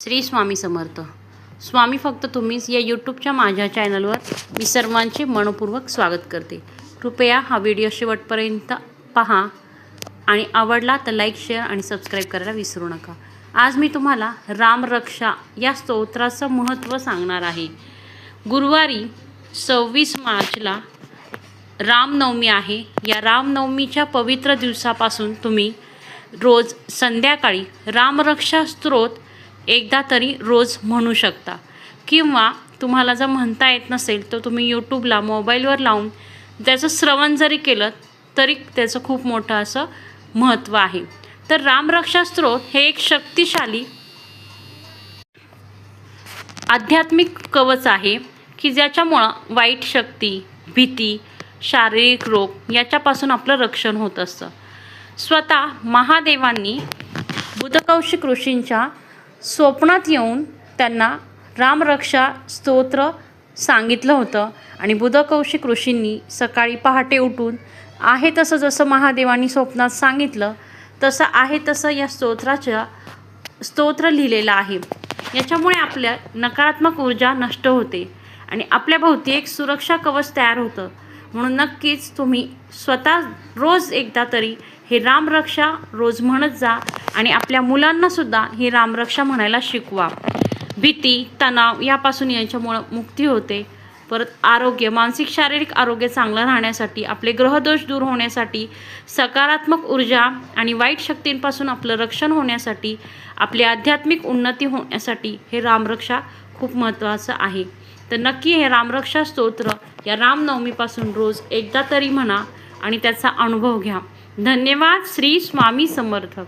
श्री स्वामी समर्थ. स्वामी फक्त तुम्हीच या यूट्यूबच्या माझ्या चॅनलवर मी सर्वांचे मनपूर्वक स्वागत करते. कृपया हा व्हिडिओ शेवटपर्यंत पहा आणि आवडला तर लाईक, शेअर आणि सबस्क्राईब करायला विसरू नका. आज मी तुम्हाला रामरक्षा या स्तोत्राचं महत्त्व सांगणार आहे. गुरुवारी 26 मार्चला रामनवमी आहे. या रामनवमीच्या पवित्र दिवसापासून तुम्ही रोज संध्याकाळी रामरक्षा स्तोत्र एकदा तरी रोज म्हणू शकता, किंवा तुम्हाला जर म्हणता येत नसेल तर तुम्ही यूट्यूबला मोबाईलवर लावून त्याचं श्रवण जरी केलं तरी त्याचं खूप मोठं असं महत्त्व आहे. तर रामरक्षा स्तोत्र हे एक शक्तिशाली आध्यात्मिक कवच आहे की ज्याच्यामुळं वाईट शक्ती, भीती, शारीरिक रोग याच्यापासून आपलं रक्षण होत असतं. स्वतः महादेवांनी बुधकौशिक ऋषींच्या स्वप्नात येऊन त्यांना रामरक्षा स्तोत्र सांगितलं होतं आणि बुधकौशिक ऋषींनी सकाळी पहाटे उठून आहे तसं जसं महादेवांनी स्वप्नात सांगितलं तसं आहे तसं या स्तोत्र लिहिलेलं आहे. याच्यामुळे आपल्या नकारात्मक ऊर्जा नष्ट होते आणि आपल्याभोवती एक सुरक्षा कवच तयार होतं. म्हणून नक्कीच तुम्ही स्वतः रोज एकदा तरी हे रामरक्षा रोज म्हणत जा आणि आपल्या मुलांनासुद्धा ही रामरक्षा म्हणायला शिकवा. भीती, तणाव यापासून याच्यामुळं मुक्ती होते. परत आरोग्य, मानसिक शारीरिक आरोग्य चांगलं राहण्यासाठी, आपले ग्रहदोष दूर होण्यासाठी, सकारात्मक ऊर्जा आणि वाईट शक्तींपासून आपलं रक्षण होण्यासाठी, आपली आध्यात्मिक उन्नती होण्यासाठी हे रामरक्षा खूप महत्त्वाचं आहे. तर नक्की हे रामरक्षा स्तोत्र या रामनवमीपासून रोज एकदा तरी म्हणा आणि त्याचा अनुभव घ्या. धन्यवाद. श्री स्वामी समर्थ.